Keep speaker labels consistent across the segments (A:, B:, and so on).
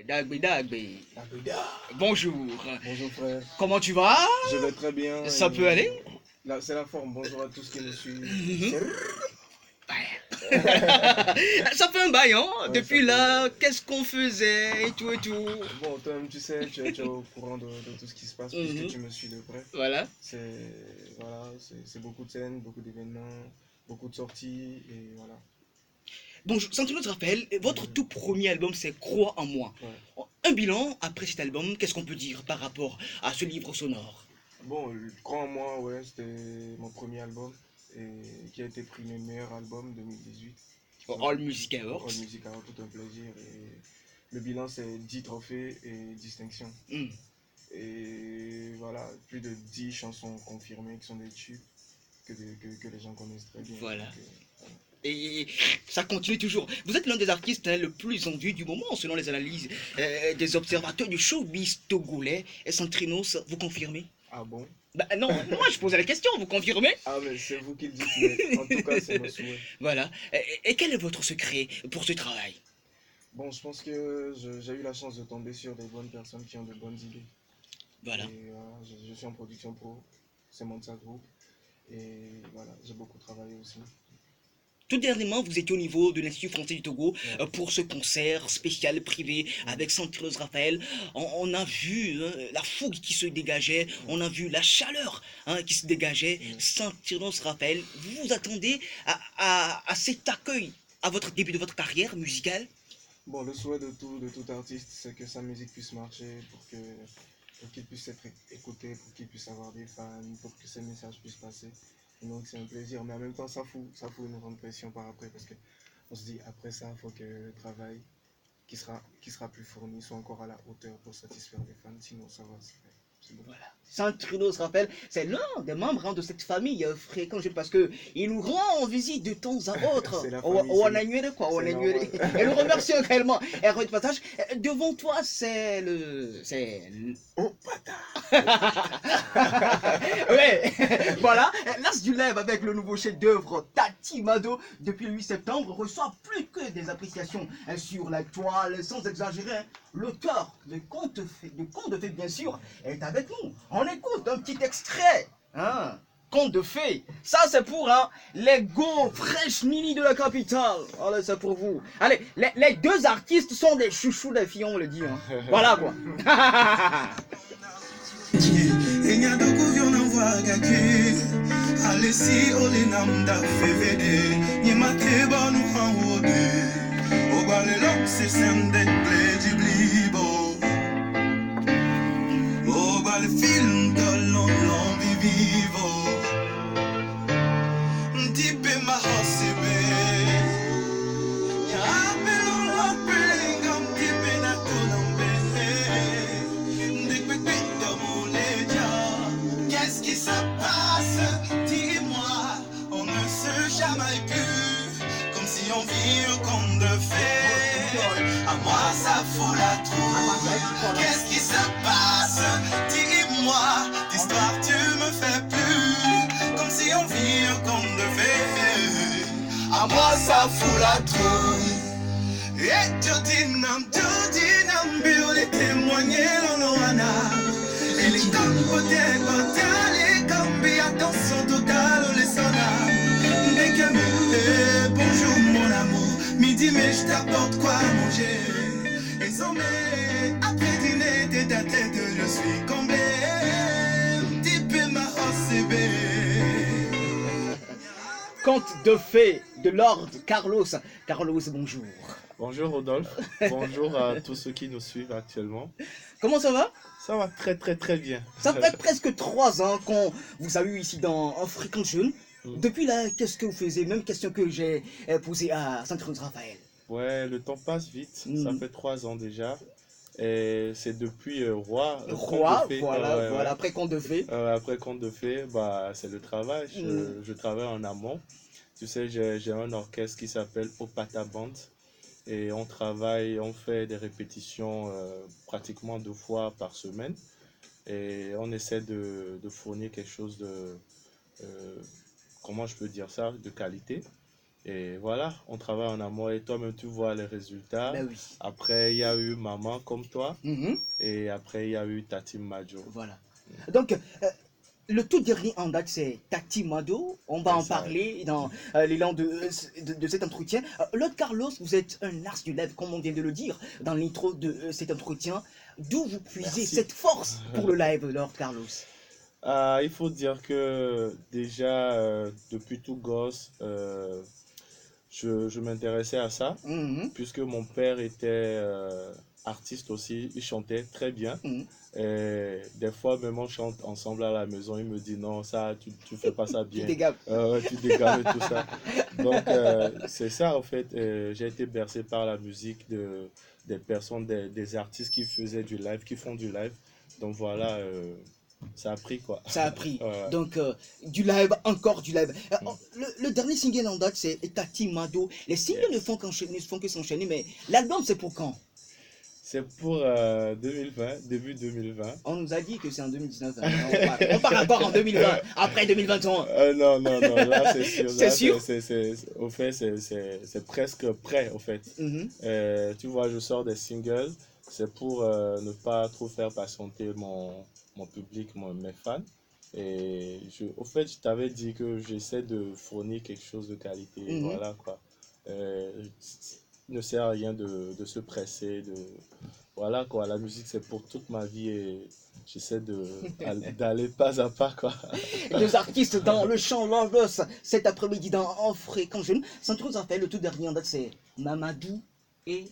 A: Dagbe, Dagbe.
B: Abeda.
A: Bonjour.
B: Bonjour frère,
A: Comment tu vas?
B: je vais très bien.
A: Ça peut aller?
B: Là, c'est la forme. Bonjour à tous qui nous suivent.
A: Mhm. Ça fait un bail, hein?
B: Ouais, ça
A: Depuis
B: fait-
A: là, qu'est-ce qu'on faisait et tout et tout.
B: Bon, toi-même, tu sais, tu es au courant de tout ce qui se passe puisque
A: Mhm.
B: tu me suis de près.
A: Voilà.
B: C'est beaucoup de scènes, beaucoup d'événements, beaucoup de sorties et voilà.
A: Bonjour, Santino te rappelle, votre
B: Mhm.
A: tout premier album c'est Croix en moi.
B: Ouais.
A: Un bilan après cet album, qu'est-ce qu'on peut dire par rapport à ce livre sonore?
B: Bon, Crois en moi, ouais, c'était mon premier album et qui a été primé meilleur album 2018.
A: All Music
B: Au All
A: Awards.
B: Music Award, tout un plaisir. Et le bilan, c'est 10 trophées et distinctions.
A: Hmm.
B: Et voilà, plus de 10 chansons confirmées qui sont des tubes que les gens connaissent très bien.
A: Voilà.
B: Donc, voilà.
A: Et ça continue toujours. Vous êtes l'un des artistes le plus en vue du moment, selon les analyses des observateurs du showbiz togolais. Et Santrinos, vous confirmez?
B: Ah bon?
A: Bah non, moi je posais la question, vous confirmez?
B: Ah, mais c'est vous qui le dites, mais en tout cas, c'est mon souhait.
A: Voilà. Et quel est votre secret pour ce travail?
B: Bon, je pense que j'ai eu la chance de tomber sur des bonnes personnes qui ont de bonnes idées.
A: Voilà.
B: Et voilà, je suis en production pro, c'est Monza Group. Et voilà, j'ai beaucoup travaillé aussi.
A: Tout dernièrement, vous étiez au niveau de l'Institut français du Togo
B: Ouais.
A: pour ce concert spécial privé avec Santiros Raphaël. On a vu la fougue qui se dégageait, on a vu la chaleur qui se dégageait.
B: Mm.
A: Santiros Raphaël, vous vous attendez à cet accueil à votre début de votre carrière musicale?
B: Bon, le souhait de tout artiste, c'est que sa musique puisse marcher pour qu'il puisse être écouté, pour qu'il puisse avoir des fans, pour que ses messages puissent passer. Et donc c'est un plaisir, mais en même temps ça fout une grande pression par après parce que on se dit après ça, il faut que le travail qui sera plus fourni soit encore à la hauteur pour satisfaire les fans, sinon ça va, c'est bon.
A: Voilà. Saint Trudeau se rappelle, c'est l'un des membres de cette famille fréquente parce que il nous rend visite de temps à autre.
B: C'est la famille,
A: On a nué quoi, on
B: c'est
A: a nué.
B: normal.
A: Et nous remercions également. Et de passage, devant toi,
B: Oh, pata!
A: ouais, voilà. L'As du Lève avec le nouveau chef-d'œuvre Tati Mado depuis le 8 septembre reçoit plus que des appréciations sur la toile, sans exagérer. L'auteur de Contes de Fées, bien sûr, est avec nous. On écoute un petit extrait. Hein? Contes de Fées. Ça, c'est pour les go fresh mini de la capitale. Allez, c'est pour vous. Allez, les deux artistes sont des chouchous des filles, on le dit. Hein. Voilà quoi.
C: Enyaduku vyonavwaga ke alesi olenamda fevede nyemateba nuhawode obalelok sesende pleji blibo obale film dolon lombi vivo ndipe mahosebe Qu'est-ce qui se passe? Dis-moi, on ne se jamais plus, comme si on vit un conte de fées. À moi ça fout la trouille. Qu'est-ce qui se passe? Dis-moi, l'histoire tu me fais plus, comme si on vit un conte de fées. À moi ça fout la trouille. Et Jodinam, Bill, les témoigner l'Oloana. Et les campotes, les cambi, attention totale, les sonas. Dès que bonjour mon amour, midi, mais je t'apporte quoi manger. Et sommet, après dîner, tête à tête, je suis comblé. Type ma OCB.
A: Conte de Fées de Lord Carlos. Carlos, bonjour.
D: Bonjour Rodolphe, bonjour à tous ceux qui nous suivent actuellement.
A: Comment ça va?
D: Ça va très bien.
A: Ça fait presque 3 ans qu'on vous a eu ici dans Fréquent Jeune. Depuis là, qu'est-ce que vous faisiez? Même question que j'ai posée à Saint-Rose Raphaël.
D: Ouais, le temps passe vite, ça
A: Mm.
D: fait 3 ans déjà. Et c'est depuis Roi,
A: Roi,
D: Conte de Fées,
A: voilà,
D: ouais.
A: après Conte de Fées.
D: Après Conte de Fées, bah, c'est le travail. Je travaille en amont. Tu sais, j'ai un orchestre qui s'appelle Opata Band. Et on travaille, on fait des répétitions pratiquement 2 fois par semaine. Et on essaie de fournir quelque chose de, euh, comment je peux dire ça, de qualité. Et voilà, on travaille en amont et toi-même tu vois les résultats.
A: Ben oui.
D: Après, il y a eu Maman comme toi
A: Mhm.
D: et après, il y a eu Tati Majo.
A: Voilà. Donc, le tout dernier en date, c'est Tati Mado. On va en
D: C'est ça.
A: parler dans l'élan de cet entretien. Lord Carlos, vous êtes un ars du live, comme on vient de le dire dans l'intro de cet entretien. D'où vous puisez
D: Merci.
A: cette force pour le live, Lord Carlos?
D: Il faut dire que déjà, depuis tout gosse, je m'intéressais à ça,
A: Mhm.
D: puisque mon père était artiste aussi, il chantait très bien.
A: Mhm.
D: Et des fois, même on chante ensemble à la maison, il me dit non, ça, tu fais pas ça
A: Tu
D: bien.
A: dégages.
D: Ouais, tu dégages et tout ça. Donc, c'est ça, en fait. J'ai été bercé par la musique des personnes, des artistes qui faisaient du live, qui font du live. Donc, voilà, ça a pris quoi.
A: Ça a pris.
D: Ouais.
A: Donc, du live, encore du live. Le dernier single en date, c'est Tati Mado. Les singles
D: Yes.
A: ne font que s'enchaîner, mais l'album, c'est pour quand?
D: C'est pour 2020, début 2020.
A: On nous a dit que c'est en 2019. On part encore en 2020, après 2021.
D: Non, là c'est sûr.
A: C'est
D: Là,
A: sûr?
D: Au fait, c'est presque prêt, au fait.
A: Mhm.
D: Tu vois, je sors des singles. C'est pour ne pas trop faire patienter mon public, mes fans. Et au fait, je t'avais dit que j'essaie de fournir quelque chose de qualité.
A: Mhm.
D: Voilà quoi. Il ne sert à rien de se presser. Voilà quoi. La musique, c'est pour toute ma vie et j'essaie d'aller pas à pas quoi.
A: Deux artistes dans le chant Loveless cet après-midi dans En Fréquence Jeune. Sans trop en fait, le tout dernier en date, c'est Mamadou et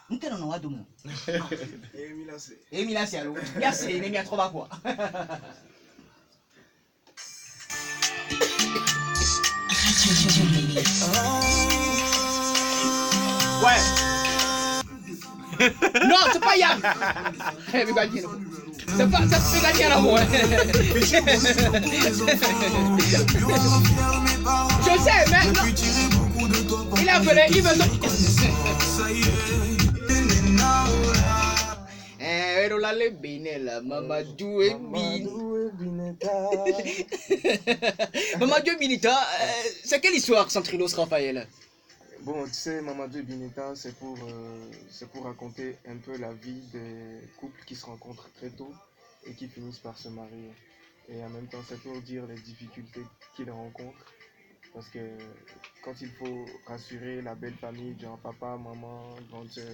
A: Bineta. Nous, on a deux. Et Mila, c'est allô. Merci, il est mis à trop bas quoi. Ouais. Non, c'est pas Yann. C'est pas gagner la moi. Je sais, mais non. Il a appelé, il veut ça. Mamadou et
B: Bineta.
A: Mamadou et Bineta, c'est quelle histoire, Santrilos Raphaël?
B: Bon, tu sais, Mamadou et Bineta, c'est pour raconter un peu la vie des couples qui se rencontrent très tôt et qui finissent par se marier. Et en même temps, c'est pour dire les difficultés qu'ils rencontrent. Parce que quand il faut rassurer la belle famille, genre papa, maman, grande soeur,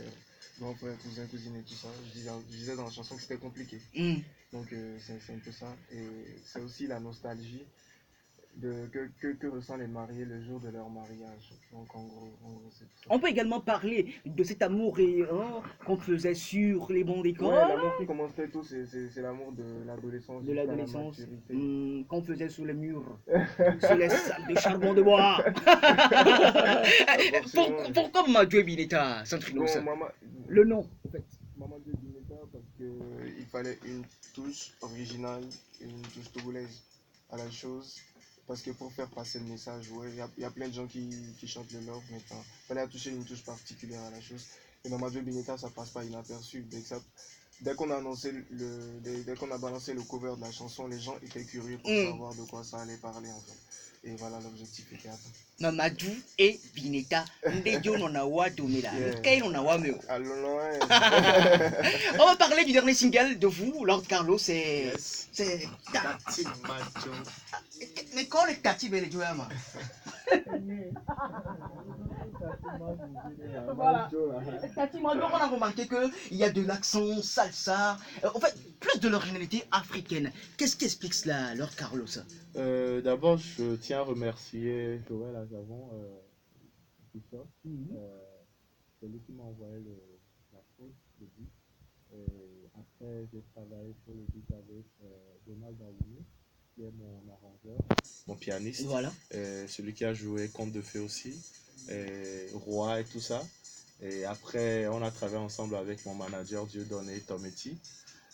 B: grand frère, cousin, cousine et tout ça, je disais dans la chanson que c'était compliqué. Donc c'est un peu ça. Et c'est aussi la nostalgie que ressentent les mariés le jour de leur mariage. Donc en gros c'est tout ça.
A: On peut également parler de cet amour qu'on faisait sur les bancs d'école.
B: Ouais, l'amour qui commence très tôt, c'est l'amour de l'adolescence.
A: De l'adolescence,
B: jusqu'à la maturité.
A: qu'on faisait sous les murs, sous les sacs de charbon de bois. Pourquoi Mamadou et Bineta, Santrilos?
B: Bon,
A: Le nom, en fait.
B: Mamadou et Bineta, parce qu'il fallait une touche originale, une touche togolaise à la chose. Parce que pour faire passer le message, ouais, il y a plein de gens qui chantent le love, mais il fallait toucher une touche particulière à la chose. Et Mamadou et Bineta, ça passe pas inaperçu. Dès qu'on a annoncé dès qu'on a balancé le cover de la chanson, les gens étaient curieux pour savoir de quoi ça allait parler en fait. Et voilà, l'objectif était atteint.
A: Mamadou et Bineta, Ndejo Nonawa Domela, Kay Nonawa Meo. On va parler du dernier single de vous, Lord Carlos, c'est
D: Tati Majo.
A: Mais quand les Tati Bele Joama? Voilà. Tati Mado, on a remarqué qu'il y a de l'accent salsa, en fait, plus de l'originalité africaine. Qu'est-ce qui explique cela, Lord Carlos?
D: D'abord, je tiens à remercier Joël Azavon, c'est lui qui m'a envoyé la faute, le beat. Après, j'ai travaillé sur le beat avec Donald Daouni, qui est mon arrangeur, mon pianiste,
A: Voilà.
D: celui qui a joué Conte de Fées aussi, Roi et tout ça. Et après, on a travaillé ensemble avec mon manager Dieudonné Tometti.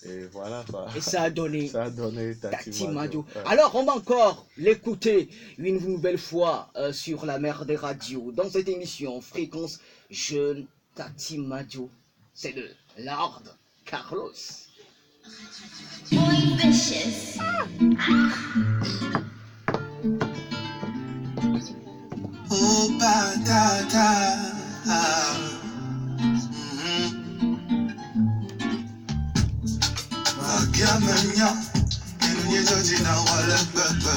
D: Et voilà quoi.
A: Et ça a donné
D: Tati
A: Majo.
D: Ouais.
A: Alors, on va encore l'écouter une nouvelle fois sur la mer des radios. Dans cette émission, Fréquence Jeune, Tati Majo. C'est le Lord Carlos.
E: Boy vicious.
C: Oh, tata. Wagamanya, enye jodi na wale bebe.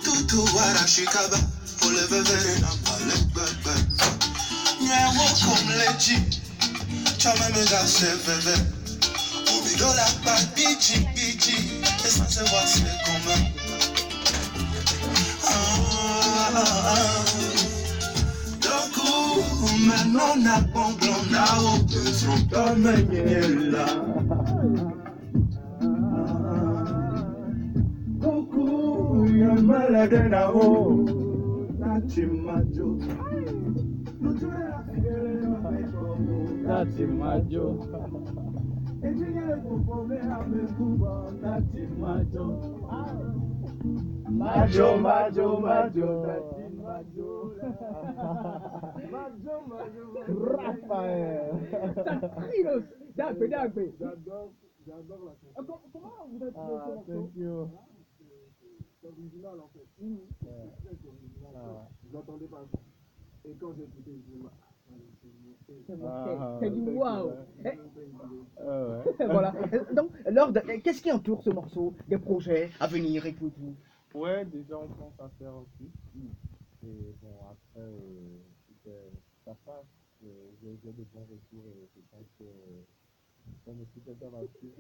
C: Tutu wara shikaba, ole bebe na wale bebe. Nyewo kom leji, chame me ga se bebe. Obido la pa bichi bichi, et sans savoir c'est comment. Donc maintenant n'a pas blanc n'a aucun son comme là. Coucou, y'a malade na o, na chimajo.
D: Na chimajo. Majo, majo, majo, Raphaël.
E: Dagbe.
B: J'adore la chanson.
E: Comment vous avez trouvé ce morceau?
D: Thank you.
B: C'est original en fait. C'est original. Je l'attendais pas. Et quand j'ai écouté, je me suis dit,
E: C'est du waouh.
D: Ouais.
A: Voilà. Donc, Lord, qu'est-ce qui entoure ce morceau? Des projets à venir et tout.
D: Ouais, déjà on pense à faire aussi. Et bon, après, ça passe. J'ai de bons retours et je pense que on est tout à fait rapide,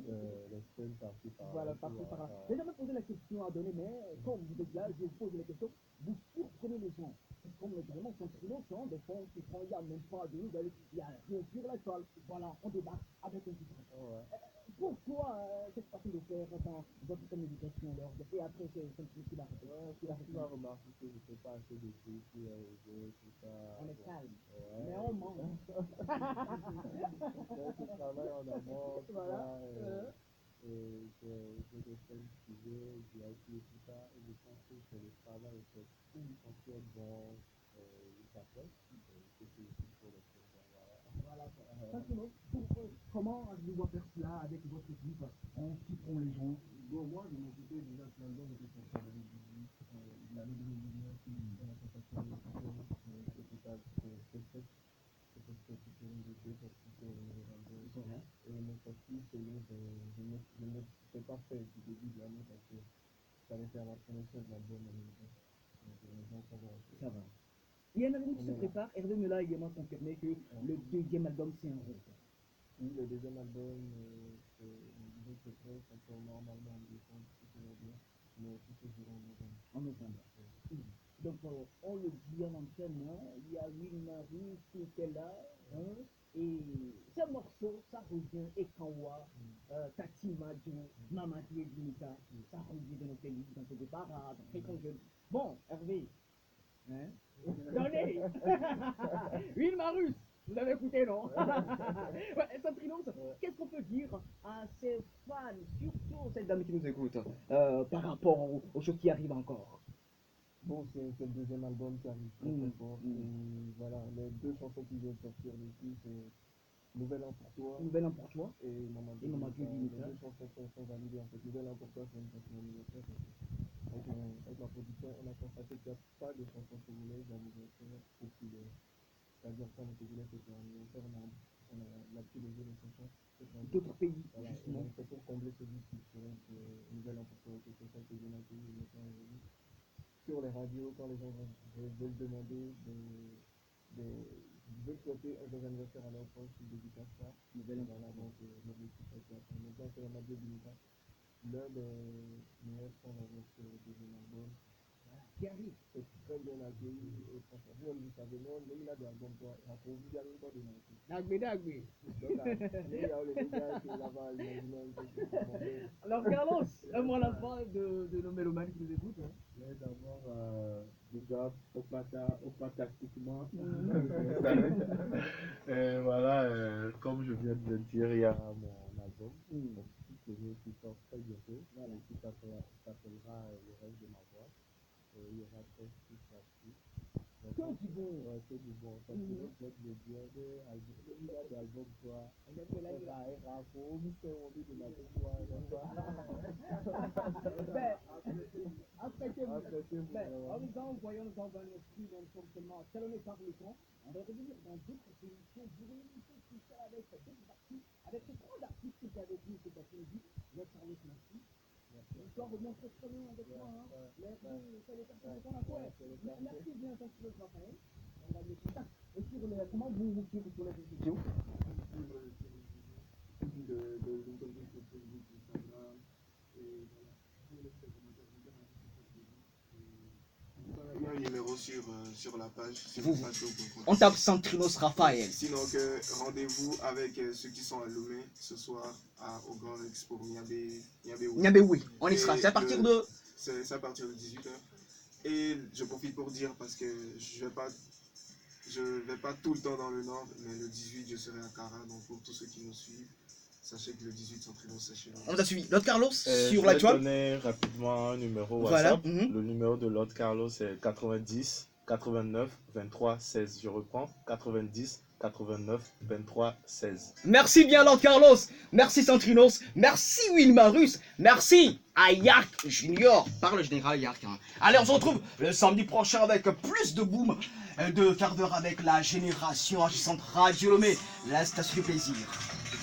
D: les scènes parties par
E: Voilà, parti par là. J'ai jamais posé la question à donner, mais comme vous êtes là, je vais vous poser la question. Vous surprenez les gens. Parce qu'on est vraiment sensible aux gens, des fois, il n'y a même pas de nouvelles, il y a rien sur la toile. Voilà, on débarque avec un titre.
D: Ouais.
E: Pourquoi cette façon de faire dans votre communication, Lord? Et après, c'est un truc qui va arrêter.
D: Tu vas remarquer que je ne fais pas assez de trucs, tout ça.
E: On est calme.
D: Ouais.
E: Mais on ment.
D: Je travaille en amont, tu
E: Voilà.
D: vois, et j'ai des scènes privées, VIP et tout ça, et je pense que c'est le travail, en fait. Quand tu es bon, il t'appelle, c'est aussi pour les choses, voilà.
E: Voilà. Simplement, comment je vois faire cela avec votre équipe? On s'y prend les gens.
B: bon, moi de mon côté, déjà, ce album était pour faire de musique. L'année 2019, on a contacté c'est pour une idée parce que c'est un album. Et mon sortie, je ne sais pas fait du début de l'année parce que ça allait faire la promotion de l'album en même temps. Donc les gens savoir.
E: Ça va. Il y a un album qui se prépare. Hervé Mela a également confirmé que le deuxième album, c'est un rôle.
B: Oui, le deuxième album, disons que c'est prêt, ça sort normalement en décembre, si tout va bien, mais tout se jouera en novembre.
E: En novembre. Donc, on le dit en antenne, hein, il y a Will Marie qui était là, hein, et ce morceau, ça revient, Ekanwa, Tati Majo, Mamadi Edinita, ça revient dans nos pays, dans nos parades, dans quelques jeunes. Bon, Hervé, hein, donnez Will Marus, vous avez écouté, non? Ouais, Santrinos, qu'est-ce qu'on peut dire à ces fans, surtout cette dame qui nous écoute, par rapport aux choses qui arrivent encore?
B: Bon, c'est le deuxième album qui arrive très très fort. Et voilà, les deux chansons qui viennent sortir dessus, c'est Nouvel An pour toi
E: Nouvel An pour toi
B: et Maman
E: et Maman Dieu
B: Les
E: Limita.
B: deux chansons sont validées en fait. Nouvel An pour toi, c'est une chanson anniversaire. Avec la production, on a constaté qu'il n'y a pas de chansons congolaises d'anniversaire populaires. C'est-à-dire quand les Congolais fêtent leur anniversaire, on a là-dessus les autres chansons.
E: D'autres pays,
B: Voilà,
E: justement.
B: donc c'est pour combler ce vide culturel que Nouvel An pour toi, c'est ça que j'ai accueilli maintenant aujourd'hui. Sur les radios, quand les gens veulent demander veulent souhaiter un bon anniversaire à leur proche, ils dédicacent ça. Voilà, donc l'objectif a été atteint. Maintenant, c'est Mamadou Binita, l'un des meilleurs sons avec le deuxième album.
E: Qui arrive.
B: C'est très bien accueilli et franchement, vous savez, non, même il a des albums, quoi, il a trouvé bien une fois de l'entrée.
E: Dagbe.
B: Donc, il y a les gars qui là-bas, imaginez un peu ce qu'ils vont faire.
E: Alors, Carlos, un mot à la fin de nos mélomanes qui nous écoutent. Hein.
D: Mais d'abord, big up, opatastiquement. Et voilà, comme je viens de le dire, il y a mon album, qui sort très bientôt, qui s'appellera Le reste de ma voix. Il y aura 13 titres là-dessus.
E: Que du bon.
D: Ouais, que du bon. Parce que le blog de bien, il a des albums, quoi.
E: Apprêtez-vous. En nous envoyant nous dans un esprit d'un fonctionnement talonné par le temps, on va revenir dans d'autres émissions pour une émission spéciale avec d'autres artistes, avec ces trois artistes qui étaient avec nous cet après-midi. Lord Carlos, merci. L'histoire revient très très bien avec moi. Merci, c'est les personnes qu'on a quoi. Merci bien, tant que le Raphaël. On va les contacts. Et sur le, comment vous suivez sur les réseaux sociaux?
B: Il y a un numéro sur la page.
A: On tape Santrinos Raphaël.
B: Sinon, rendez-vous avec ceux qui sont à Lomé ce soir au Grand Rex pour
A: Niambé, oui. On y sera. C'est à partir de.
B: C'est à partir de 18h. Et je profite pour dire parce que je vais pas tout le temps dans le Nord, mais le 18 je serai à Cara. Donc pour tous ceux qui nous suivent, sachez que le 18 Santrinos c'est chez nous.
A: On t'a suivi. Lord Carlos sur
D: Je
A: la
D: vais
A: toile.
D: donner rapidement un numéro
A: Voilà.
D: WhatsApp. Le numéro de Lord Carlos est 90 89 23 16. Je reprends 90 89 23 16.
A: Merci bien Lord Carlos, merci Santrinos, merci Wilmarus, merci à Yark Junior, par le général Yark. Hein. Allez, on se retrouve le samedi prochain avec plus de boom, de quart d'heure avec la génération agissante Radio Lomé, la station du plaisir.